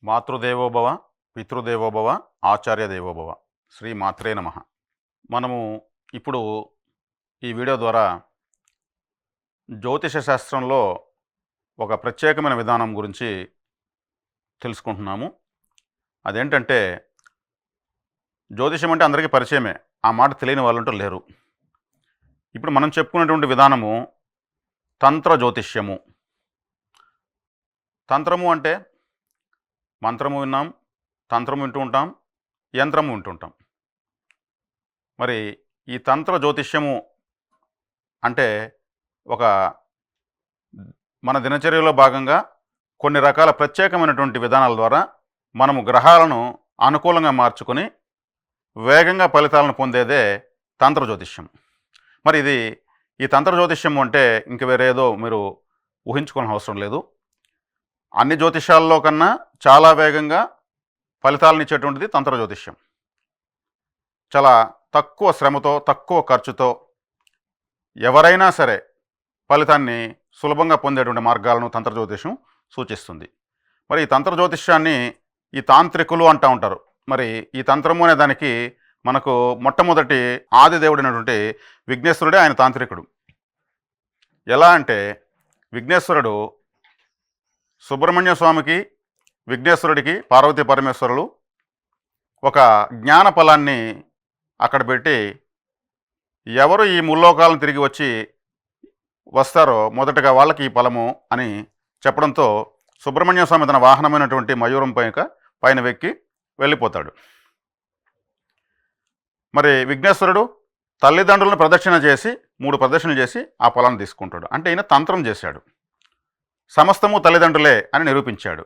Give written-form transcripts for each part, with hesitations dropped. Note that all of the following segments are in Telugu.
మాతృదేవోభవ, పితృదేవోభవ, ఆచార్య దేవోభవ. శ్రీ మాత్రే నమః. మనము ఇప్పుడు ఈ వీడియో ద్వారా జ్యోతిష శాస్త్రంలో ఒక ప్రత్యేకమైన విధానం గురించి తెలుసుకుంటున్నాము. అదేంటంటే, జ్యోతిషం అంటే అందరికీ పరిచయమే, ఆ మాట తెలియని వాళ్ళంటూ లేరు. ఇప్పుడు మనం చెప్పుకునేటువంటి విధానము తంత్ర జ్యోతిష్యము. తంత్రము అంటే మంత్రము విన్నాం, తంత్రము వింటూ ఉంటాం, యంత్రము వింటుంటాం. మరి ఈ తంత్ర జ్యోతిష్యము అంటే ఒక మన దినచర్యలో భాగంగా కొన్ని రకాల ప్రత్యేకమైనటువంటి విధానాల ద్వారా మనము గ్రహాలను అనుకూలంగా మార్చుకొని వేగంగా ఫలితాలను పొందేదే తంత్ర జ్యోతిష్యం. మరి ఈ తంత్ర జ్యోతిష్యం అంటే ఇంక వేరే ఏదో మీరు ఊహించుకోవాల్సిన అవసరం లేదు. అన్ని జ్యోతిష్యాల్లో కన్నా చాలా వేగంగా ఫలితాలను ఇచ్చేటువంటిది తంత్ర జ్యోతిష్యం. చాలా తక్కువ శ్రమతో, తక్కువ ఖర్చుతో ఎవరైనా సరే ఫలితాన్ని సులభంగా పొందేటువంటి మార్గాలను తంత్ర జ్యోతిష్యం సూచిస్తుంది. మరి ఈ తంత్ర జ్యోతిష్యాన్ని ఈ తాంత్రికులు అంటూ ఉంటారు. మరి ఈ తంత్రము అనే దానికి మనకు మొట్టమొదటి ఆది దేవుడైనటువంటి విఘ్నేశ్వరుడే ఆయన తాంత్రికుడు. ఎలా అంటే, విఘ్నేశ్వరుడు సుబ్రహ్మణ్య స్వామికి, విఘ్నేశ్వరుడికి, పార్వతీ పరమేశ్వరులు ఒక జ్ఞాన ఫలాన్ని అక్కడ పెట్టి, ఎవరు ఈ ముల్లోకాలను తిరిగి వస్తారో మొదటగా వాళ్ళకి ఈ ఫలము అని చెప్పడంతో సుబ్రహ్మణ్య స్వామి తన వాహనమైనటువంటి మయూరం పైన వెక్కి వెళ్ళిపోతాడు. మరి విఘ్నేశ్వరుడు తల్లిదండ్రులను ప్రదక్షిణ చేసి 3 ప్రదక్షిణలు చేసి ఆ ఫలాన్ని తీసుకుంటాడు. అంటే ఈయన తంత్రం చేశాడు, సమస్తము తల్లిదండ్రులే అని నిరూపించాడు.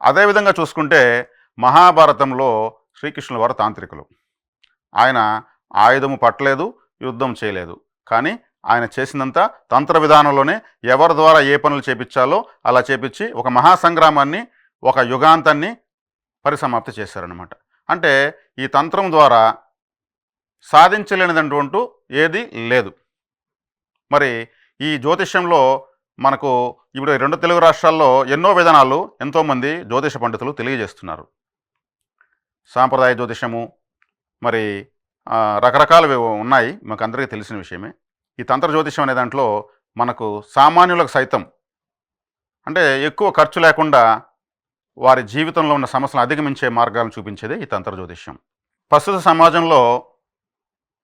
అదేవిధంగా చూసుకుంటే మహాభారతంలో శ్రీకృష్ణుల వారు తాంత్రికులు. ఆయన ఆయుధము పట్టలేదు, యుద్ధం చేయలేదు, కానీ ఆయన చేసిందంతా తంత్ర విధానంలోనే ఎవరి ద్వారా ఏ పనులు చేపించాలో అలా చేపించి ఒక మహాసంగ్రామాన్ని, ఒక యుగాంతాన్ని పరిసమాప్తి చేశారనమాట. అంటే ఈ తంత్రం ద్వారా సాధించలేనిదంటూ ఏది లేదు. మరి ఈ జ్యోతిష్యంలో మనకు ఇప్పుడు 2 తెలుగు రాష్ట్రాల్లో ఎన్నో విధానాలు ఎంతోమంది జ్యోతిష పండితులు తెలియజేస్తున్నారు. సాంప్రదాయ జ్యోతిషము, మరి రకరకాలు ఉన్నాయి, మాకు అందరికీ తెలిసిన విషయమే. ఈ తంత్ర జ్యోతిషం అనే దాంట్లో మనకు సామాన్యులకు సైతం, అంటే ఎక్కువ ఖర్చు లేకుండా వారి జీవితంలో ఉన్న సమస్యలను అధిగమించే మార్గాలను చూపించేదే ఈ తంత్ర జ్యోతిష్యం. ప్రస్తుత సమాజంలో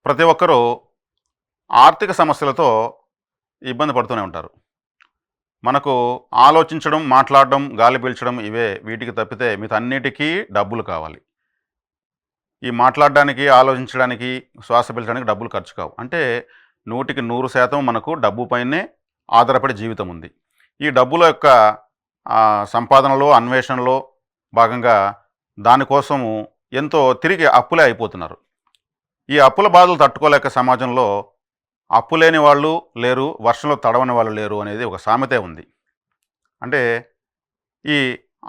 ప్రతి ఒక్కరూ ఆర్థిక సమస్యలతో ఇబ్బంది పడుతూనే ఉంటారు. మనకు ఆలోచించడం, మాట్లాడడం, గాలి పీల్చడం వీటికి తప్పితే మిగతా అన్నిటికీ డబ్బులు కావాలి. ఈ మాట్లాడడానికి, ఆలోచించడానికి, శ్వాస పీల్చడానికి డబ్బులు ఖర్చు కావు. అంటే 100కి 100% మనకు డబ్బు పైనే ఆధారపడే జీవితం ఉంది. ఈ డబ్బుల యొక్క సంపాదనలో, అన్వేషణలో భాగంగా దానికోసము ఎంతో తిరిగి అప్పులే అయిపోతున్నారు. ఈ అప్పుల బాధలు తట్టుకోలేక సమాజంలో అప్పు లేని వాళ్ళు లేరు, వర్షంలో తడవని వాళ్ళు లేరు అనేది ఒక సామెతే ఉంది. అంటే ఈ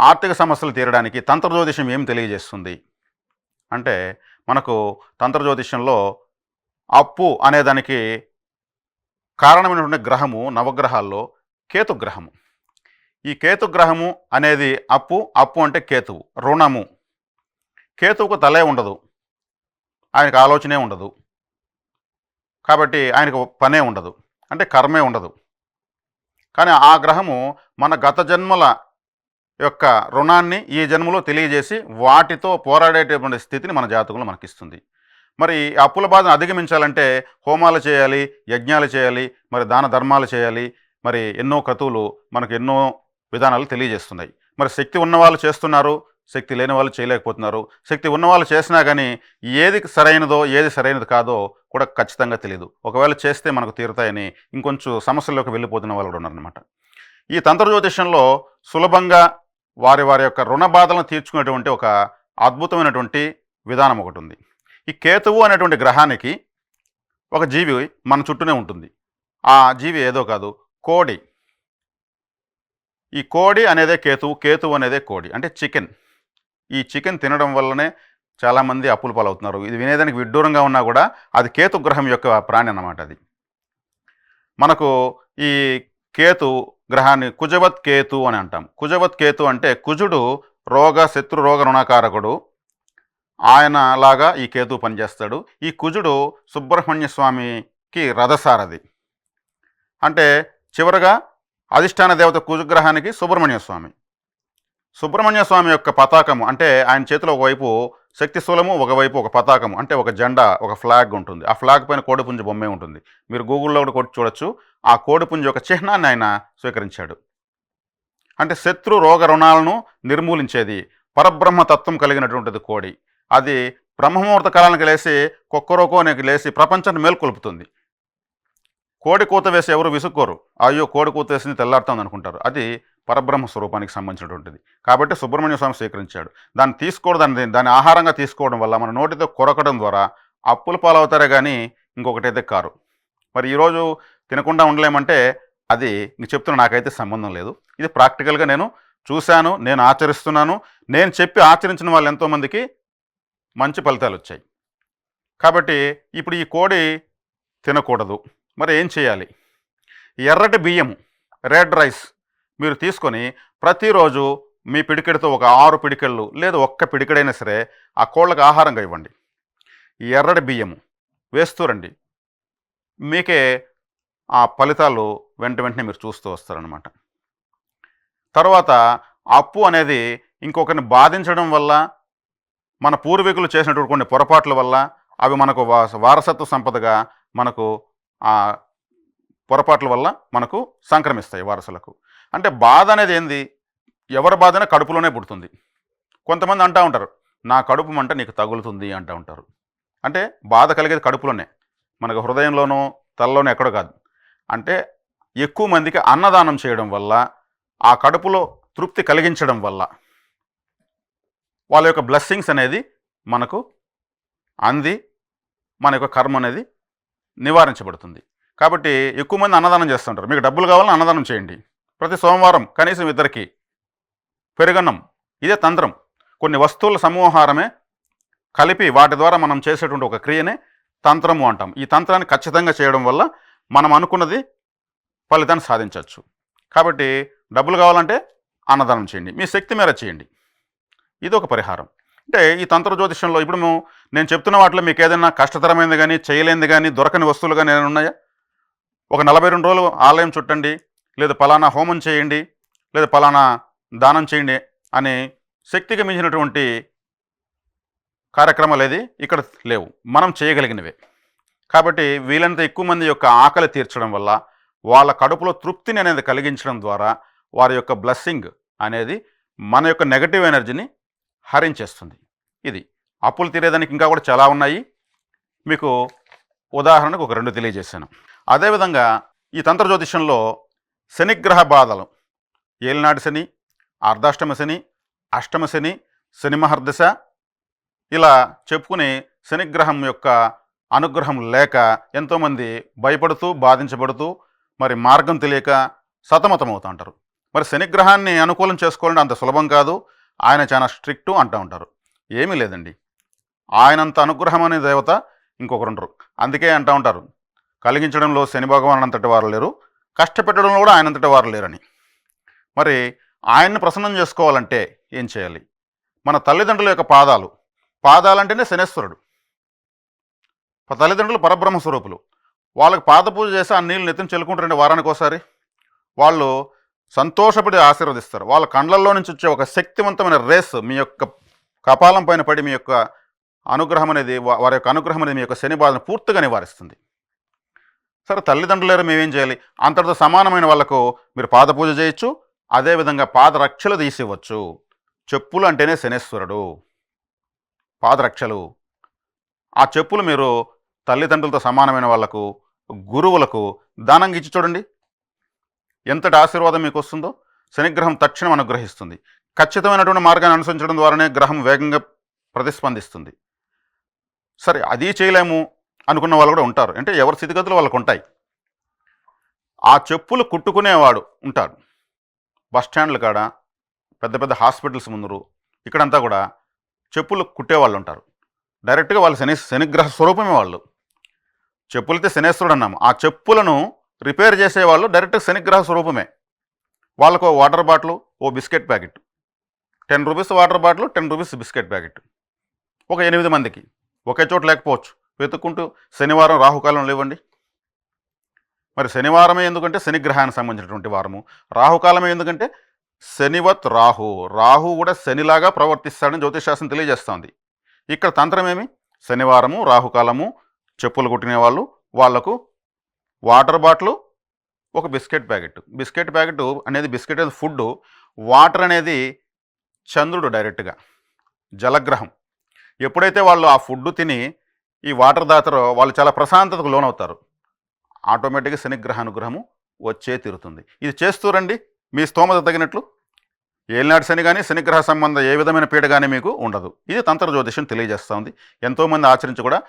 ఆర్థిక సమస్యలు తీరడానికి తంత్ర జ్యోతిష్యం ఏం తెలియజేస్తుంది అంటే, మనకు తంత్ర జ్యోతిష్యంలో అప్పు అనేదానికి కారణమైనటువంటి గ్రహము నవగ్రహాల్లో కేతుగ్రహము. ఈ కేతుగ్రహము అనేది అప్పు అంటే కేతువు, రుణము. కేతువుకు తలే ఉండదు, ఆయనకు ఆలోచనే ఉండదు, కాబట్టి ఆయనకు పనే ఉండదు, అంటే కర్మే ఉండదు. కానీ ఆ గ్రహము మన గత జన్మల యొక్క రుణాన్ని ఈ జన్మలో తెలియజేసి వాటితో పోరాడేటటువంటి స్థితిని మన జాతకంలో మనకిస్తుంది. మరి అప్పుల బాధను అధిగమించాలంటే హోమాలు చేయాలి, యజ్ఞాలు చేయాలి, మరి దాన ధర్మాలు చేయాలి. మరి ఎన్నో క్రతువులు మనకు ఎన్నో విధానాలు తెలియజేస్తున్నాయి. మరి శక్తి ఉన్నవాళ్ళు చేస్తున్నారు, శక్తి లేని వాళ్ళు చేయలేకపోతున్నారు. శక్తి ఉన్నవాళ్ళు చేసినా కానీ ఏది సరైనదో ఏది సరైనది కాదో కూడా ఖచ్చితంగా తెలియదు. ఒకవేళ చేస్తే మనకు తీరుతాయని ఇంకొంచెం సమస్యల్లోకి వెళ్ళిపోతున్న వాళ్ళు కూడా ఉన్నారనమాట. ఈ తంత్ర జ్యోతిషంలో సులభంగా వారి యొక్క రుణ బాధలను తీర్చుకునేటువంటి ఒక అద్భుతమైనటువంటి విధానం ఒకటి ఉంది. ఈ కేతువు అనేటువంటి గ్రహానికి ఒక జీవి మన చుట్టూనే ఉంటుంది. ఆ జీవి ఏదో కాదు, కోడి. ఈ కోడి అనేదే కేతువు, కేతువు అనేదే కోడి, అంటే చికెన్. ఈ చికెన్ తినడం వల్లనే చాలామంది అప్పుల పాలవుతున్నారు. ఇది వినేదానికి విడ్డూరంగా ఉన్నా కూడా అది కేతు గ్రహం యొక్క ప్రాణి అన్నమాట. అది మనకు ఈ కేతు గ్రహాన్ని కుజవత్ కేతు అని అంటాం. కుజవత్ కేతు అంటే కుజుడు శత్రు రోగ రుణకారకుడు. ఆయన లాగా ఈ కేతు పనిచేస్తాడు. ఈ కుజుడు సుబ్రహ్మణ్య స్వామికి రథసారథి. అంటే చివరగా అధిష్టాన దేవత కుజగ్రహానికి సుబ్రహ్మణ్య స్వామి. సుబ్రహ్మణ్య స్వామి యొక్క పతాకము అంటే ఆయన చేతిలో ఒకవైపు శక్తి శూలము, ఒకవైపు ఒక పతాకము అంటే ఒక జెండా, ఒక ఫ్లాగ్ ఉంటుంది. ఆ ఫ్లాగ్ పైన కోడిపుంజు బొమ్మే ఉంటుంది. మీరు గూగుల్లో కూడా కొట్టి చూడొచ్చు. ఆ కోడిపుంజు యొక్క చిహ్నాన్ని ఆయన స్వీకరించాడు. అంటే శత్రు రోగ రుణాలను నిర్మూలించేది, పరబ్రహ్మ తత్వం కలిగినటువంటిది కోడి. అది బ్రహ్మముహూర్త కాలానికి లేచి కొక్కరోకోనికి లేచి ప్రపంచాన్ని మేల్కొల్పుతుంది. కోడి కూత వేసి ఎవరు విసుక్కోరు. అయ్యో కోడి కూత వేసింది తెల్లారుతుంది అనుకుంటారు. అది పరబ్రహ్మ స్వరూపానికి సంబంధించినటువంటిది. కాబట్టి సుబ్రహ్మణ్య స్వామి స్వీకరించాడు. దాన్ని తీసుకోవడం, దాన్ని ఆహారంగా తీసుకోవడం వల్ల మన నోటితో కొరకడం ద్వారా అప్పుల పాలవుతారే కానీ ఇంకొకటైతే కారు. మరి ఈరోజు తినకుండా ఉండలేమంటే అది ఇంక చెప్తున్నా, నాకైతే సంబంధం లేదు. ఇది ప్రాక్టికల్గా నేను చూశాను, నేను ఆచరిస్తున్నాను. నేను చెప్పి ఆచరించిన వాళ్ళు ఎంతోమందికి మంచి ఫలితాలు వచ్చాయి. కాబట్టి ఇప్పుడు ఈ కోడి తినకూడదు. మరి ఏం చేయాలి? ఎర్రటి బియ్యము, రెడ్ రైస్ మీరు తీసుకొని ప్రతిరోజు మీ పిడికెడితో ఒక 6 పిడికెళ్ళు లేదా ఒక్క పిడికెడైనా సరే ఆ కోళ్ళకి ఆహారంగా ఇవ్వండి. ఈ ఎర్రటి బియ్యము వేస్తూ రండి. మీకే ఆ ఫలితాలు వెంటనే మీరు చూస్తూ వస్తారనమాట. తర్వాత అప్పు అనేది ఇంకొకరిని బాధించడం వల్ల, మన పూర్వీకులు చేసినటువంటి కొన్ని పొరపాట్ల వల్ల అవి మనకు వారసత్వ సంపదగా మనకు ఆ పొరపాట్ల వల్ల మనకు సంక్రమిస్తాయి వారసులకు. అంటే బాధ అనేది ఏంది? ఎవరి బాధనే కడుపులోనే పుడుతుంది. కొంతమంది అంటూ ఉంటారు, నా కడుపు మంట నీకు తగులుతుంది అంటూ ఉంటారు. అంటే బాధ కలిగేది కడుపులోనే, మనకు హృదయంలోనూ తలలోనూ ఎక్కడో కాదు. అంటే ఎక్కువ మందికి అన్నదానం చేయడం వల్ల, ఆ కడుపులో తృప్తి కలిగించడం వల్ల వాళ్ళ యొక్క బ్లెస్సింగ్స్ అనేది మనకు అంది, మన యొక్క కర్మ అనేది నివారించబడుతుంది. కాబట్టి ఎక్కువ మంది అన్నదానం చేస్తుంటారు. మీకు డబ్బులు కావాలని అన్నదానం చేయండి. ప్రతి సోమవారం కనీసం 2 పెరుగన్నం. ఇదే తంత్రం. కొన్ని వస్తువుల సమూహారమే కలిపి వాటి ద్వారా మనం చేసేటువంటి ఒక క్రియనే తంత్రము అంటాం. ఈ తంత్రాన్ని ఖచ్చితంగా చేయడం వల్ల మనం అనుకున్నది ఫలితాన్ని సాధించవచ్చు. కాబట్టి డబ్బులు కావాలంటే అన్నదానం చేయండి, మీ శక్తి మేర చేయండి. ఇది ఒక పరిహారం. అంటే ఈ తంత్ర జ్యోతిష్యంలో ఇప్పుడు నేను చెప్తున్న వాటిలో మీకు ఏదైనా కష్టతరమైనది కానీ, చేయలేనిది కానీ, దొరకని వస్తువులు కానీ ఏమైనా ఉన్నాయా? ఒక 42 రోజులు ఆలయం చుట్టండి, లేదా పలానా హోమం చేయండి, లేదా పలానా దానం చేయండి అని శక్తికి మించినటువంటి కార్యక్రమాలు ఏది ఇక్కడ లేవు. మనం చేయగలిగినవే. కాబట్టి వీలంత ఎక్కువ మంది యొక్క ఆకలి తీర్చడం వల్ల, వాళ్ళ కడుపులో తృప్తిని అనేది కలిగించడం ద్వారా వారి యొక్క బ్లెస్సింగ్ అనేది మన యొక్క నెగటివ్ ఎనర్జీని హరించేస్తుంది. ఇది అప్పులు తీరేదానికి ఇంకా కూడా చాలా ఉన్నాయి. మీకు ఉదాహరణకు ఒక 2 తెలియజేశాను. అదేవిధంగా ఈ తంత్ర జ్యోతిష్యంలో శనిగ్రహ బాధలు, ఏలినాటి శని, అర్ధాష్టమ శని, అష్టమ శని, శని మహర్దశ ఇలా చెప్పుకుని శనిగ్రహం యొక్క అనుగ్రహం లేక ఎంతోమంది భయపడుతూ, బాధించబడుతూ, మరి మార్గం తెలియక సతమతమవుతూ ఉంటారు. మరి శనిగ్రహాన్ని అనుకూలం చేసుకోవాలంటే అంత సులభం కాదు, ఆయన చాలా స్ట్రిక్టు అంటూ ఉంటారు. ఏమీ లేదండి, ఆయనంత అనుగ్రహం అనే దేవత ఇంకొకరు ఉండరు. అందుకే అంటూ ఉంటారు, కలిగించడంలో శని భగవాన్ అంతటి వారు లేరు, కష్టపెట్టడంలో కూడా ఆయనంతటి వారు లేరని. మరి ఆయన్ని ప్రసన్నం చేసుకోవాలంటే ఏం చేయాలి? మన తల్లిదండ్రుల యొక్క పాదాలంటేనే శనేశ్వరుడు. తల్లిదండ్రులు పరబ్రహ్మ స్వరూపులు. వాళ్ళకి పాద పూజ చేసి ఆ నీళ్ళు నెత్తిని చెల్లుకుంటారండి వారానికి ఒకసారి. వాళ్ళు సంతోషపడి ఆశీర్వదిస్తారు. వాళ్ళ కండ్లల్లో నుంచి వచ్చే ఒక శక్తివంతమైన రేస్ మీ యొక్క కపాలం పైన పడి మీ యొక్క అనుగ్రహం అనేది, వారి యొక్క అనుగ్రహం అనేది మీ యొక్క శని బాధను పూర్తిగా నివారిస్తుంది. సరే, తల్లిదండ్రులేరు మేమేం చేయాలి? అంతటితో సమానమైన వాళ్ళకు మీరు పాద పూజ చేయొచ్చు. అదేవిధంగా పాదరక్షలు తీసివ్వచ్చు. చెప్పులు అంటేనే శనేశ్వరుడు, పాదరక్షలు. ఆ చెప్పులు మీరు తల్లిదండ్రులతో సమానమైన వాళ్లకు, గురువులకు దానంగా ఇచ్చి చూడండి, ఎంతటి ఆశీర్వాదం మీకు వస్తుందో. శనిగ్రహం తక్షణం అనుగ్రహిస్తుంది. ఖచ్చితమైనటువంటి మార్గాన్ని అనుసరించడం ద్వారానే గ్రహం వేగంగా ప్రతిస్పందిస్తుంది. సరే, అది చేయలేము అనుకున్న వాళ్ళు కూడా ఉంటారు. అంటే ఎవరి స్థితిగతులు వాళ్ళకు ఉంటాయి. ఆ చెప్పులు కుట్టుకునేవాడు ఉంటాడు. బస్ స్టాండ్ల కాడ, పెద్ద పెద్ద హాస్పిటల్స్ ముందు, ఇక్కడంతా కూడా చెప్పులు కుట్టేవాళ్ళు ఉంటారు. డైరెక్ట్గా వాళ్ళు శనిగ్రహ స్వరూపమే వాళ్ళు. చెప్పులైతే శనేశ్వరుడు అన్నాము. ఆ చెప్పులను రిపేర్ చేసేవాళ్ళు డైరెక్ట్గా శనిగ్రహ స్వరూపమే. వాళ్ళకు ఓ వాటర్ బాటిల్, ఓ బిస్కెట్ ప్యాకెట్ రూ. 10 వాటర్ బాటిల్, రూ. 10 బిస్కెట్ ప్యాకెట్. ఒక 8 మందికి ఒకే చోట లేకపోవచ్చు. వెతుక్కుంటూ శనివారం రాహుకాలంలో ఇవ్వండి. మరి శనివారమే ఎందుకంటే శనిగ్రహానికి సంబంధించినటువంటి వారము. రాహుకాలమే ఎందుకంటే శనివత్ రాహు. రాహు కూడా శనిలాగా ప్రవర్తిస్తాడని జ్యోతిషశాస్త్రం తెలియజేస్తుంది. ఇక్కడ తంత్రమేమి? శనివారము, రాహుకాలము, చెప్పులు కుట్టిన వాళ్లకు వాటర్ బాటిల్, ఒక బిస్కెట్ ప్యాకెట్. బిస్కెట్ ప్యాకెట్ అనేది బిస్కెట్ అనేది ఫుడ్. వాటర్ అనేది చంద్రుడు డైరెక్ట్గా, జలగ్రహం. ఎప్పుడైతే వాళ్ళు ఆ ఫుడ్ తిని ఈ వాటర్ దాతారో వాళ్ళు చాలా ప్రశాంతతకు లోనవుతారు. ఆటోమేటిక్గా శనిగ్రహ అనుగ్రహము వచ్చే తీరుతుంది. ఇది చేస్తూ రండి, మీ స్తోమత తగినట్లు. ఏలినాటి శని కానీ శనిగ్రహ సంబంధ ఏ విధమైన పీడ కానీ మీకు ఉండదు. ఇది తంత్ర జ్యోతిషం తెలియజేస్తూ ఉంది. ఎంతోమంది ఆచరించి కూడా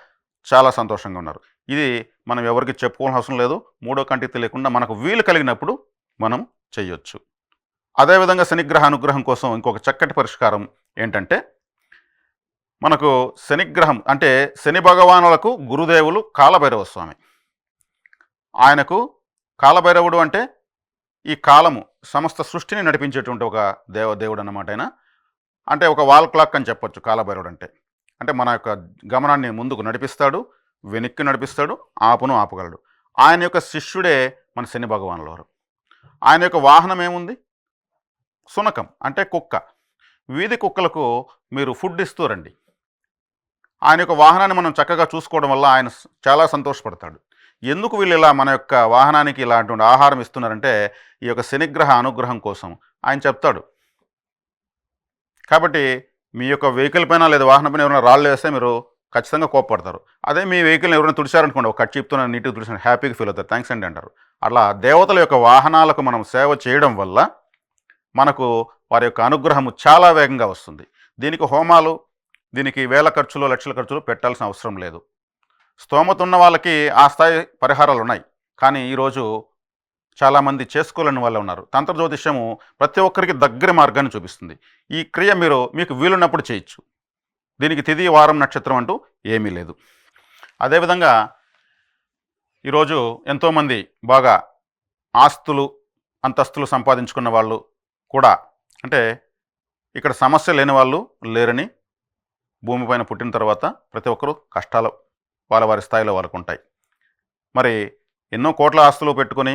చాలా సంతోషంగా ఉన్నారు. ఇది మనం ఎవరికి చెప్పుకోవాల్సిన అవసరం లేదు. మూడో కంటికి తెలియకుండా మనకు వీలు కలిగినప్పుడు మనం చేయొచ్చు. అదేవిధంగా శనిగ్రహ అనుగ్రహం కోసం ఇంకొక చక్కటి పరిష్కారం ఏంటంటే, మనకు శనిగ్రహం అంటే శని భగవానులకు గురుదేవులు కాలభైరవ స్వామి. ఆయనకు కాలభైరవుడు అంటే ఈ కాలము సమస్త సృష్టిని నడిపించేటువంటి ఒక దేవుడు అన్నమాట. ఆయన అంటే ఒక వాల్ క్లాక్ అని చెప్పొచ్చు కాలభైరవుడు అంటే. అంటే మన యొక్క గమనాన్ని ముందుకు నడిపిస్తాడు, వెనక్కి నడిపిస్తాడు, ఆపును ఆపగలడు. ఆయన యొక్క శిష్యుడే మన శని భగవానుల వారు. ఆయన యొక్క వాహనం ఏముంది? శునకం అంటే కుక్క. వీధి కుక్కలకు మీరు ఫుడ్ ఇస్తూ రండి. ఆయన యొక్క వాహనాన్ని మనం చక్కగా చూసుకోవడం వల్ల ఆయన చాలా సంతోషపడతాడు. ఎందుకు వీళ్ళు ఇలా మన యొక్క వాహనానికి ఇలాంటి ఆహారం ఇస్తున్నారంటే ఈ యొక్క శనిగ్రహ అనుగ్రహం కోసం ఆయన చెప్తాడు. కాబట్టి మీ యొక్క వెహికల్ పైన లేదా వాహనం పైన ఎవరైనా రాళ్ళు వేస్తే మీరు ఖచ్చితంగా కోప్పడతారు. అదే మీ వెహికల్ని ఎవరైనా తుడిచారనుకోండి, ఒక కట్చిప్తో నీట్గా తుడిచిన హ్యాపీగా ఫీల్ అవుతారు, థ్యాంక్స్ అండి అంటారు. అట్లా దేవతల యొక్క వాహనాలకు మనం సేవ చేయడం వల్ల మనకు వారి యొక్క అనుగ్రహము చాలా వేగంగా వస్తుంది. దీనికి హోమాలు, దీనికి వేల ఖర్చులు, లక్షల ఖర్చులు పెట్టాల్సిన అవసరం లేదు. స్తోమత ఉన్న వాళ్ళకి ఆ స్థాయి పరిహారాలు ఉన్నాయి. కానీ ఈరోజు చాలామంది చేసుకోలేని వాళ్ళు ఉన్నారు. తంత్ర జ్యోతిష్యము ప్రతి ఒక్కరికి దగ్గర మార్గాన్ని చూపిస్తుంది. ఈ క్రియ మీకు వీలున్నప్పుడు చేయొచ్చు. దీనికి తిథి, వారం, నక్షత్రం అంటూ ఏమీ లేదు. అదేవిధంగా ఈరోజు ఎంతోమంది బాగా ఆస్తులు, అంతస్తులు సంపాదించుకున్న వాళ్ళు కూడా, అంటే ఇక్కడ సమస్య లేని వాళ్ళు లేరని, భూమిపైన పుట్టిన తర్వాత ప్రతి ఒక్కరూ కష్టాలు వారి స్థాయిలో వాళ్ళకు ఉంటాయి. మరి ఎన్నో కోట్ల ఆస్తులు పెట్టుకొని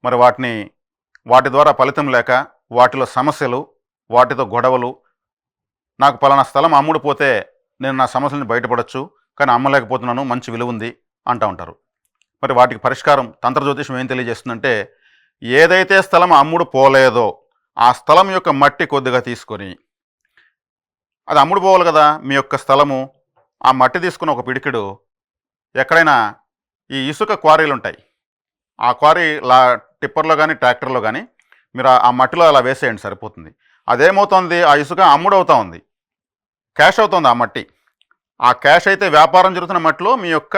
మరి వాటి ద్వారా ఫలితం లేక, వాటిలో సమస్యలు, వాటితో గొడవలు, నాకు పలానా స్థలం అమ్ముడుపోతే నేను నా సమస్యలను బయటపడవచ్చు, కానీ అమ్మలేకపోతున్నాను, మంచి విలువ ఉంది అంటూ ఉంటారు. మరి వాటికి పరిష్కారం తంత్ర జ్యోతిషం ఏం తెలియజేస్తుందంటే, ఏదైతే స్థలం అమ్ముడు పోలేదో ఆ స్థలం యొక్క మట్టి కొద్దిగా తీసుకొని, అది అమ్ముడు పోవాలి కదా మీ యొక్క స్థలము, ఆ మట్టి తీసుకుని ఒక పిడికిడు ఎక్కడైనా ఈ ఇసుక క్వారీలు ఉంటాయి, ఆ క్వారీ టిప్పర్లో కానీ ట్రాక్టర్లో కానీ మీరు ఆ మట్టిలో అలా వేసేయండి, సరిపోతుంది. అదేమవుతుంది, ఆ ఇసుక అమ్ముడవుతూ ఉంది, క్యాష్ అవుతుంది ఆ మట్టి. ఆ క్యాష్ అయితే వ్యాపారం జరుగుతున్న మట్టిలో మీ యొక్క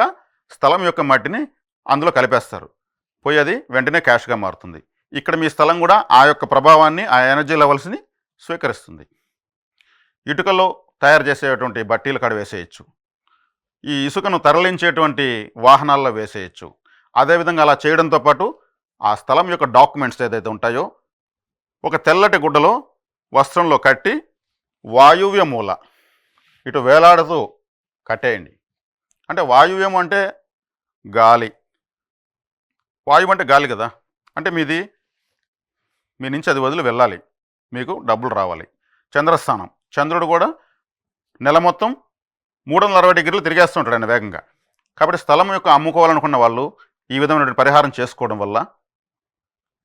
స్థలం యొక్క మట్టిని అందులో కలిపేస్తారు, పోయి అది వెంటనే క్యాష్గా మారుతుంది. ఇక్కడ మీ స్థలం కూడా ఆ యొక్క ప్రభావాన్ని, ఆ ఎనర్జీ లెవెల్స్ని స్వీకరిస్తుంది. ఇటుకల్లో తయారు చేసేటువంటి బట్టీలు కాడ వేసేయచ్చు, ఈ ఇసుకను తరలించేటువంటి వాహనాల్లో వేసేయచ్చు. అదేవిధంగా అలా చేయడంతో పాటు ఆ స్థలం యొక్క డాక్యుమెంట్స్ ఏదైతే ఉంటాయో ఒక తెల్లటి గుడ్డలో వస్త్రంలో కట్టి వాయువ్య మూల ఇటు వేలాడుతూ కట్టేయండి. అంటే వాయువ్యం అంటే గాలి, వాయువు అంటే గాలి కదా, అంటే మీ నుంచి అది వదిలి వెళ్ళాలి, మీకు డబ్బులు రావాలి. చంద్రస్థానం, చంద్రుడు కూడా నెల మొత్తం 360 డిగ్రీలు తిరిగేస్తుంటాడు ఆయన వేగంగా. కాబట్టి స్థలం యొక్క అమ్ముకోవాలనుకున్న వాళ్ళు ఈ విధమైన పరిహారం చేసుకోవడం వల్ల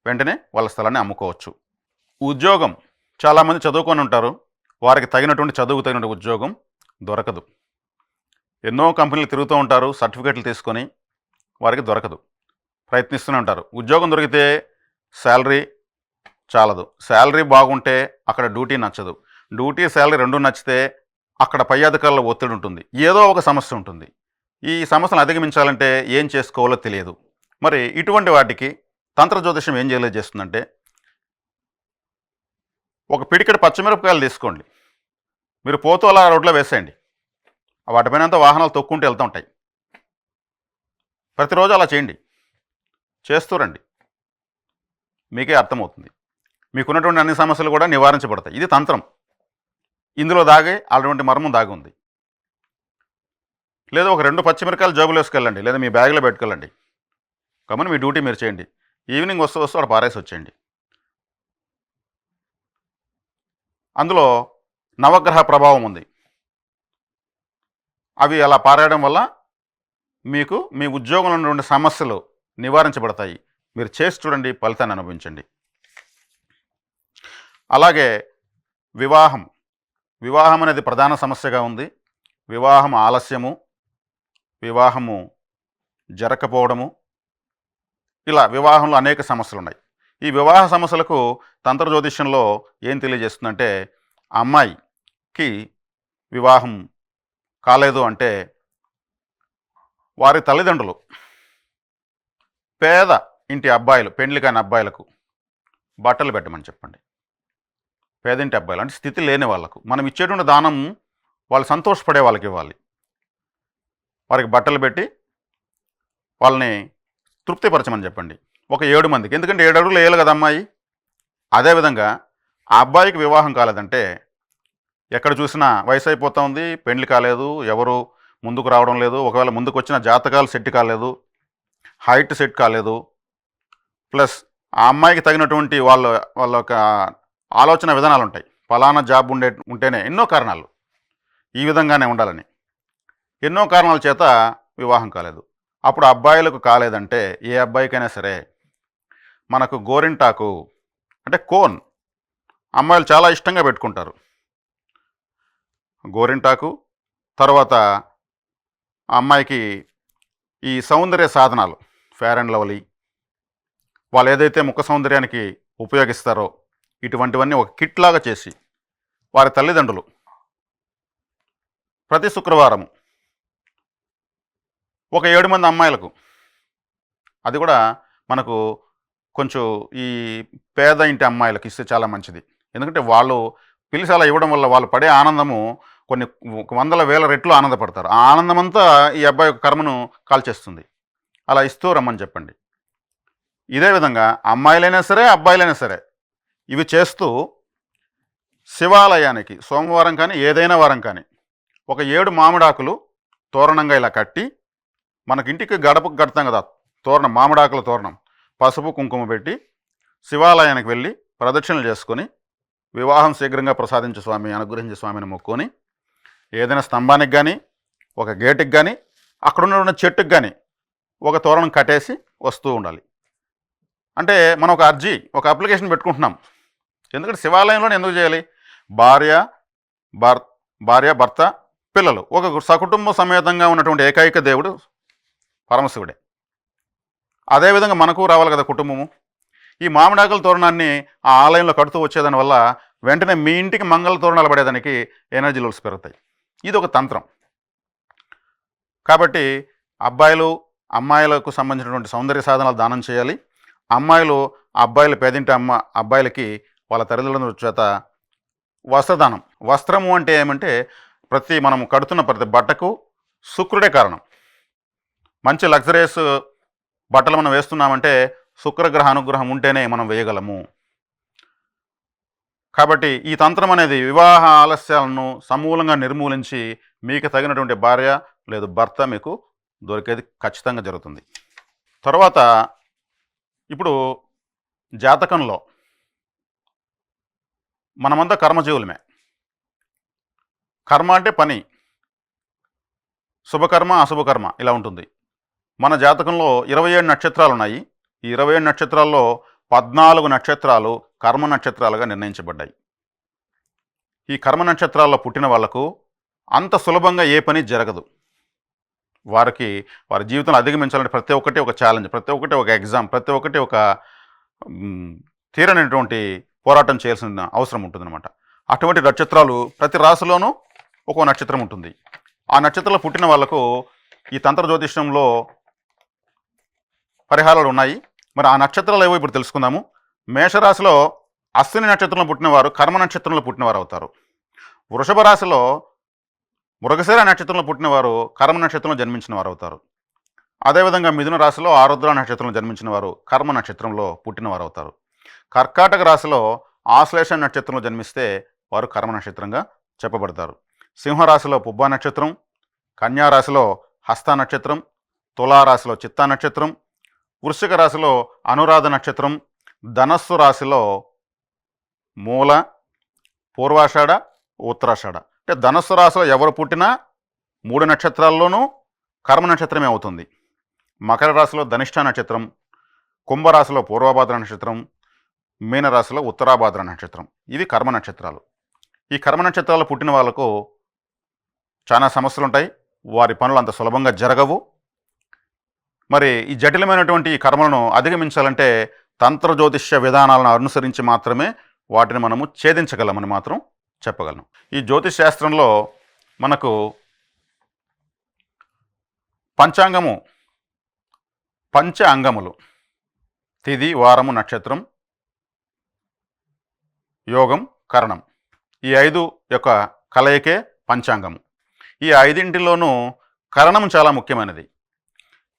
వెంటనే వాళ్ళ స్థలాన్ని అమ్ముకోవచ్చు. ఉద్యోగం, చాలామంది చదువుకొని ఉంటారు, వారికి తగినటువంటి చదువుకు తగినటువంటి ఉద్యోగం దొరకదు. ఎన్నో కంపెనీలు తిరుగుతూ ఉంటారు, సర్టిఫికేట్లు తీసుకొని, వారికి దొరకదు, ప్రయత్నిస్తూనే ఉంటారు. ఉద్యోగం దొరికితే శాలరీ చాలదు, శాలరీ బాగుంటే అక్కడ డ్యూటీ నచ్చదు, డ్యూటీ శాలరీ రెండు నచ్చితే అక్కడ పై అధికారుల ఒత్తిడి ఉంటుంది, ఏదో ఒక సమస్య ఉంటుంది. ఈ సమస్యను అధిగమించాలంటే ఏం చేసుకోవాలో తెలియదు. మరి ఇటువంటి వాటికి తంత్ర జ్యోతిషం ఏం చేస్తుందంటే, ఒక పిడికెడు పచ్చిమిరపకాయలు తీసుకోండి, మీరు పోతూ అలా రోడ్లో వేసేయండి, వాటిపైన అంతా వాహనాలు తొక్కుంటూ వెళ్తూ ఉంటాయి. ప్రతిరోజు అలా చేయండి, చేస్తూ రండి, మీకే అర్థమవుతుంది. మీకున్నటువంటి అన్ని సమస్యలు కూడా నివారించబడతాయి. ఇది తంత్రం. ఇందులో అటువంటి మర్మం దాగి ఉంది. లేదా ఒక 2 పచ్చిమిరకాయలు జేబులో వేసుకెళ్ళండి, లేదా మీ బ్యాగ్‌లో పెట్టుకెళ్ళండి. గమ్మున మీ డ్యూటీ మీరు చేయండి. ఈవినింగ్ వస్తూ అక్కడ పారేసి వచ్చేయండి. అందులో నవగ్రహ ప్రభావం ఉంది. అవి అలా పారేయడం వల్ల మీకు మీ ఉద్యోగంలో ఉన్నటువంటి సమస్యలు నివారించబడతాయి. మీరు చేసి చూడండి, ఫలితాన్ని అనుభవించండి. అలాగే వివాహం. వివాహం అనేది ప్రధాన సమస్యగా ఉంది. వివాహం ఆలస్యము, వివాహము జరగకపోవడము, ఇలా వివాహంలో అనేక సమస్యలు ఉన్నాయి. ఈ వివాహ సమస్యలకు తంత్ర జ్యోతిష్యంలో ఏం తెలియజేస్తుందంటే, అమ్మాయికి వివాహం కాలేదు అంటే వారి తల్లిదండ్రులు పేద ఇంటి అబ్బాయిలు, పెండ్లి కాని అబ్బాయిలకు బట్టలు పెట్టమని చెప్పండి. పేదింటి అబ్బాయిలు అంటే స్థితి లేని వాళ్ళకు మనం ఇచ్చేటువంటి దానం వాళ్ళు సంతోషపడే వాళ్ళకి ఇవ్వాలి. వారికి బట్టలు పెట్టి వాళ్ళని తృప్తిపరచమని చెప్పండి. ఒక 7 మందికి, ఎందుకంటే 7 అడుగులు వేయాలి కదా అమ్మాయి. అదేవిధంగా ఆ అబ్బాయికి వివాహం కాలేదంటే, ఎక్కడ చూసినా వయసు అయిపోతూ ఉంది, పెండ్లి కాలేదు, ఎవరు ముందుకు రావడం లేదు, ఒకవేళ ముందుకు వచ్చిన జాతకాలు సెట్ కాలేదు, హైట్ సెట్ కాలేదు, ప్లస్ ఆ అమ్మాయికి తగినటువంటి వాళ్ళ యొక్క ఆలోచన విధానాలు ఉంటాయి. ఫలానా జాబ్ ఉంటేనే, ఎన్నో కారణాలు ఈ విధంగానే ఉండాలని, ఎన్నో కారణాల చేత వివాహం కాలేదు. అప్పుడు అబ్బాయిలకు కాలేదంటే, ఏ అబ్బాయికైనా సరే మనకు గోరింటాకు అంటే కోన్ అమ్మాయిలు చాలా ఇష్టంగా పెట్టుకుంటారు. గోరింటాకు, తర్వాత ఆ అమ్మాయికి ఈ సౌందర్య సాధనాలు, ఫేర్ అండ్ లవ్లీ, వాళ్ళు ఏదైతే ముఖ సౌందర్యానికి ఉపయోగిస్తారో ఇటువంటివన్నీ ఒక కిట్ లాగా చేసి వారి తల్లిదండ్రులు ప్రతి శుక్రవారం ఒక 7 మంది అమ్మాయిలకు, అది కూడా మనకు కొంచెం ఈ పేద ఇంటి అమ్మాయిలకు ఇస్తే చాలా మంచిది. ఎందుకంటే వాళ్ళు పిలిచి అలా ఇవ్వడం వల్ల వాళ్ళు పడే ఆనందము కొన్ని వందల వేల రెట్లు ఆనందపడతారు. ఆ ఆనందమంతా ఈ అబ్బాయి యొక్క కర్మను కాల్చేస్తుంది. అలా ఇస్తూ రమ్మని చెప్పండి. ఇదే విధంగా అమ్మాయిలైనా సరే, అబ్బాయిలైనా సరే ఇవి చేస్తూ శివాలయానికి సోమవారం కానీ, ఏదైనా వారం కానీ ఒక 7 మామిడాకులు తోరణంగా ఇలా కట్టి, మనకింటికి గడపకు కడతాం కదా తోరణం, మామిడాకుల తోరణం, పసుపు కుంకుమ పెట్టి శివాలయానికి వెళ్ళి ప్రదక్షిణలు చేసుకొని, వివాహం శీఘ్రంగా ప్రసాదించే స్వామి, అనుగ్రహించే స్వామిని మొక్కుకొని, ఏదైనా స్తంభానికి కానీ, ఒక గేటుకి కానీ, అక్కడ ఉన్న చెట్టుకి కానీ ఒక తోరణం కట్టేసి వస్తూ ఉండాలి. అంటే మనం ఒక అర్జీ, ఒక అప్లికేషన్ పెట్టుకుంటున్నాం. ఎందుకంటే శివాలయంలోనే ఎందుకు చేయాలి? భార్య, భర్త, పిల్లలు, ఒక సకుటుంబ సమేతంగా ఉన్నటువంటి ఏకైక దేవుడు పరమశివుడే. అదేవిధంగా మనకు రావాలి కదా కుటుంబము. ఈ మామిడాకుల తోరణాన్ని ఆ ఆలయంలో కడుతూ వచ్చేదాని వల్ల వెంటనే మీ ఇంటికి మంగళ తోరణాలు పడేదానికి ఎనర్జీ లెవెల్స్ పెరుగుతాయి. ఇది ఒక తంత్రం. కాబట్టి అబ్బాయిలు అమ్మాయిలకు సంబంధించినటువంటి సౌందర్య సాధనాలు దానం చేయాలి. అమ్మాయిలు అబ్బాయిలు, పేదింటి అబ్బాయిలకి వాళ్ళ తల్లిదండ్రుల చేత వస్త్రదానం. వస్త్రము అంటే ఏమంటే, మనం కడుతున్న ప్రతి బట్టకు శుక్రుడే కారణం. మంచి లగ్జరీస్ బట్టలు మనం వేస్తున్నామంటే శుక్రగ్రహ అనుగ్రహం ఉంటేనే మనం వేయగలము. కాబట్టి ఈ తంత్రం అనేది వివాహ ఆలస్యాలను సమూలంగా నిర్మూలించి మీకు తగినటువంటి భార్య లేదు భర్త మీకు దొరికేది ఖచ్చితంగా జరుగుతుంది. తర్వాత ఇప్పుడు జాతకంలో మనమంతా కర్మజీవులమే. కర్మ అంటే పని, శుభకర్మ, అశుభకర్మ ఇలా ఉంటుంది. మన జాతకంలో 27 నక్షత్రాలు ఉన్నాయి. ఈ 27 నక్షత్రాల్లో 14 నక్షత్రాలు కర్మ నక్షత్రాలుగా నిర్ణయించబడ్డాయి. ఈ కర్మ నక్షత్రాల్లో పుట్టిన వాళ్లకు అంత సులభంగా ఏ పని జరగదు. వారి జీవితంలో అధిగమించాలంటే ప్రతి ఒక్కటి ఒక ఛాలెంజ్, ప్రతి ఒక్కటి ఒక ఎగ్జామ్, ప్రతి ఒక్కటి ఒక తీరనటువంటి పోరాటం చేయాల్సిన అవసరం ఉంటుందన్నమాట. అటువంటి నక్షత్రాలు ప్రతి రాశిలోనూ ఒక్కో నక్షత్రం ఉంటుంది. ఆ నక్షత్రంలో పుట్టిన వాళ్లకు ఈ తంత్ర జ్యోతిష్యంలో పరిహారాలు ఉన్నాయి. మరి ఆ నక్షత్రాలు ఏవో ఇప్పుడు తెలుసుకుందాము. మేషరాశిలో అశ్విని నక్షత్రంలో పుట్టినవారు కర్మ నక్షత్రంలో పుట్టినవారు అవుతారు. వృషభ రాశిలో మృగశిర నక్షత్రంలో పుట్టినవారు కర్మ నక్షత్రంలో జన్మించిన వారు అవుతారు. అదేవిధంగా మిథున రాశిలో ఆరుద్ర నక్షత్రంలో జన్మించిన వారు కర్మ నక్షత్రంలో పుట్టినవారు అవుతారు. కర్కాటక రాశిలో ఆశ్లేష నక్షత్రంలో జన్మిస్తే వారు కర్మ నక్షత్రంగా చెప్పబడతారు. సింహరాశిలో పుబ్బా నక్షత్రం, కన్యారాశిలో హస్త నక్షత్రం, తులారాశిలో చిత్తా నక్షత్రం, వృశ్చిక రాశిలో అనురాధ నక్షత్రం, ధనస్సు రాశిలో మూల, పూర్వాషాఢ, ఉత్తరాషాఢ. అంటే ధనస్సు రాశిలో ఎవరు పుట్టినా 3 నక్షత్రాల్లోనూ కర్మ నక్షత్రమే అవుతుంది. మకర రాశిలో ధనిష్ట నక్షత్రం, కుంభరాశిలో పూర్వభాద్ర నక్షత్రం, మీనరాశిలో ఉత్తరాభాద్ర నక్షత్రం. ఇవి కర్మ నక్షత్రాలు. ఈ కర్మ నక్షత్రాలు పుట్టిన వాళ్ళకు చాలా సమస్యలు ఉంటాయి. వారి పనులు అంత సులభంగా జరగవు. మరి ఈ జటిలమైనటువంటి ఈ కర్మలను అధిగమించాలంటే తంత్ర జ్యోతిష్య విధానాలను అనుసరించి మాత్రమే వాటిని మనము ఛేదించగలమని మాత్రం చెప్పగలను. ఈ జ్యోతిష్ శాస్త్రంలో మనకు పంచాంగము పంచ అంగములు: తిథి, వారము, నక్షత్రం, యోగం, కరణం. ఈ 5 యొక్క కలయికే పంచాంగము. ఈ 5ంటిలోనూ కరణం చాలా ముఖ్యమైనది.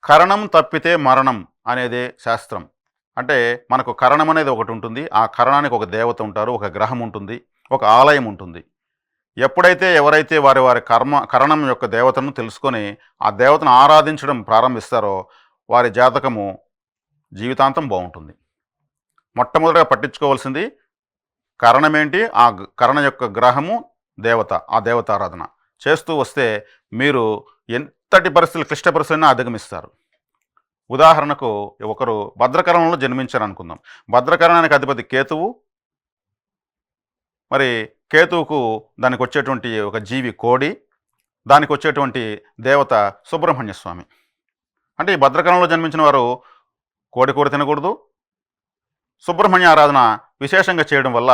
కరణం తప్పితే మరణం అనేదే శాస్త్రం. అంటే మనకు కరణం అనేది ఒకటి ఉంటుంది. ఆ కరణానికి ఒక దేవత ఉంటారు, ఒక గ్రహం ఉంటుంది, ఒక ఆలయం ఉంటుంది. ఎప్పుడైతే ఎవరైతే వారి వారి కరణం యొక్క దేవతను తెలుసుకొని ఆ దేవతను ఆరాధించడం ప్రారంభిస్తారో వారి జాతకము జీవితాంతం బాగుంటుంది. మొట్టమొదటిగా పట్టించుకోవాల్సింది కరణమేంటి, ఆ కరణ యొక్క గ్రహము దేవత. ఆ దేవతారాధన చేస్తూ వస్తే మీరు ఎంతటి పరిస్థితులు, క్లిష్ట పరిస్థితులను అధిగమిస్తారు. ఉదాహరణకు ఒకరు భద్రకరణంలో జన్మించారు అనుకుందాం. భద్రకరణానికి అధిపతి కేతువు. మరి కేతువుకు దానికి వచ్చేటువంటి ఒక జీవి కోడి, దానికి వచ్చేటువంటి దేవత సుబ్రహ్మణ్య స్వామి. అంటే ఈ భద్రకరణంలో జన్మించిన వారు కోడి కూర తినకూడదు. సుబ్రహ్మణ్య ఆరాధన విశేషంగా చేయడం వల్ల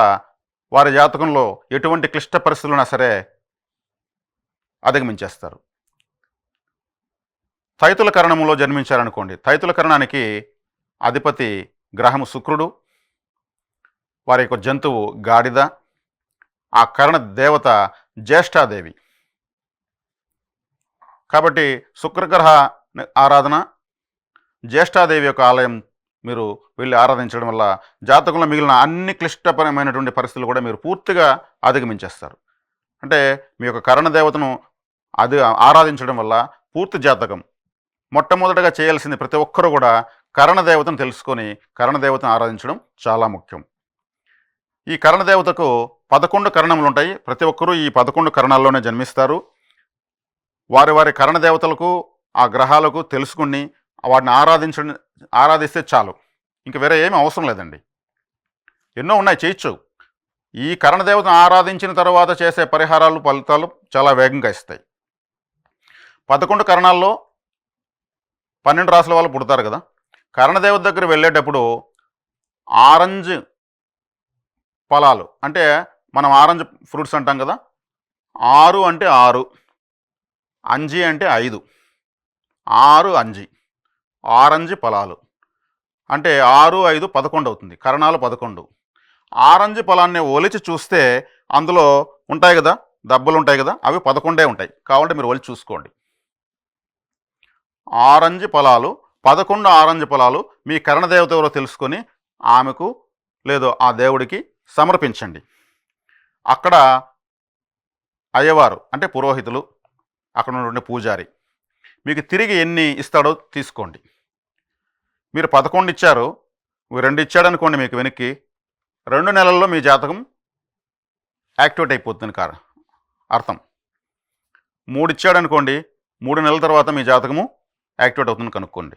వారి జాతకంలో ఎటువంటి క్లిష్ట పరిస్థితులున్నా సరే అధిగమించేస్తారు. తైతుల కరణంలో జన్మించారనుకోండి. తైతుల కరణానికి అధిపతి గ్రహము శుక్రుడు, వారి యొక్క జంతువు గాడిద, ఆ కరణ దేవత జ్యేష్ఠాదేవి. కాబట్టి శుక్రగ్రహ ఆరాధన, జ్యేష్ఠాదేవి యొక్క ఆలయం మీరు వెళ్ళి ఆరాధించడం వల్ల జాతకంలో మిగిలిన అన్ని క్లిష్టపరమైనటువంటి పరిస్థితులు కూడా మీరు పూర్తిగా అధిగమించేస్తారు. అంటే మీ యొక్క కరణ దేవతను ఆరాధించడం వల్ల పూర్తి జాతకం. మొట్టమొదటగా చేయాల్సింది ప్రతి ఒక్కరూ కూడా కరణదేవతను తెలుసుకొని కరణదేవతను ఆరాధించడం చాలా ముఖ్యం. ఈ కరణదేవతకు 11 కరణములు ఉంటాయి. ప్రతి ఒక్కరూ ఈ 11 కరణాల్లోనే జన్మిస్తారు. వారి వారి కరణదేవతలకు, ఆ గ్రహాలకు తెలుసుకుని వాటిని ఆరాధిస్తే చాలు. ఇంక వేరే ఏమీ అవసరం లేదండి. ఎన్నో ఉన్నాయి, చేయొచ్చు. ఈ కరణదేవతను ఆరాధించిన తర్వాత చేసే పరిహారాలు, ఫలితాలు చాలా వేగంగా ఇస్తాయి. 11 కరణాల్లో 12 రాసుల వాళ్ళు పుడతారు కదా. కరణదేవత దగ్గర వెళ్ళేటప్పుడు ఆరెంజ్ ఫలాలు, అంటే మనం ఆరెంజ్ ఫ్రూట్స్ అంటాం కదా, 6 అంటే 6, అంజి అంటే 5, 6 అంజి, ఆరెంజ్ ఫలాలు అంటే 6, 5, 11 అవుతుంది. కరణాలు 11. ఆరెంజ్ ఫలాన్ని ఒలిచి చూస్తే అందులో ఉంటాయి కదా, దెబ్బలు ఉంటాయి కదా, అవి 11 ఉంటాయి. కావాలంటే మీరు ఒలిచి చూసుకోండి. ఆరెంజ్ ఫలాలు 11 ఆరెంజ్ ఫలాలు మీ కరణదేవత ఎవరో తెలుసుకొని ఆమెకు లేదో ఆ దేవుడికి సమర్పించండి. అక్కడ అయ్యవారు అంటే పురోహితులు, అక్కడ ఉన్నటువంటి పూజారి మీకు తిరిగి ఎన్ని ఇస్తాడో తీసుకోండి. మీరు 11 ఇచ్చారు, 2 ఇచ్చాడనుకోండి, మీకు వెనక్కి 2 నెలల్లో మీ జాతకం యాక్టివేట్ అయిపోతుంది అర్థం. 3 ఇచ్చాడనుకోండి, 3 నెలల తర్వాత మీ జాతకము యాక్టివేట్ అవుతుంది కనుక్కోండి.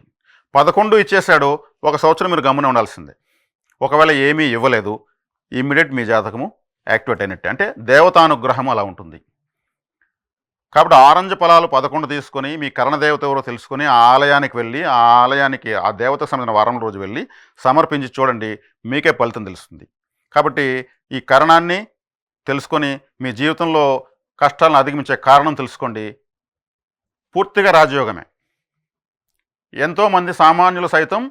11 ఇచ్చేసాడు, 1 సంవత్సరం మీరు గమ్మున ఉండాల్సిందే. ఒకవేళ ఏమీ ఇవ్వలేదు, ఇమ్మీడియట్ మీ జాతకము యాక్టివేట్ అయినట్టే. అంటే దేవతానుగ్రహం అలా ఉంటుంది. కాబట్టి ఆరెంజ్ ఫలాలు 11 తీసుకొని మీ కరణదేవత ఎవరో తెలుసుకొని ఆ ఆలయానికి వెళ్ళి ఆ దేవత సంబంధించిన వారం రోజు వెళ్ళి సమర్పించి చూడండి, మీకే ఫలితం తెలుస్తుంది. కాబట్టి ఈ కరణాన్ని తెలుసుకొని మీ జీవితంలో కష్టాలను అధిగమించే కారణం తెలుసుకోండి. పూర్తిగా రాజయోగమే. ఎంతోమంది సామాన్యులు సైతం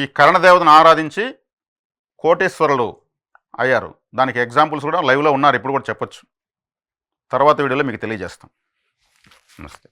ఈ కరణదేవతను ఆరాధించి కోటేశ్వరులు అయ్యారు. దానికి ఎగ్జాంపుల్స్ కూడా లైవ్లో ఉన్నారు, ఇప్పుడు కూడా చెప్పొచ్చు. తర్వాత వీడియోలో మీకు తెలియజేస్తాం. నమస్తే.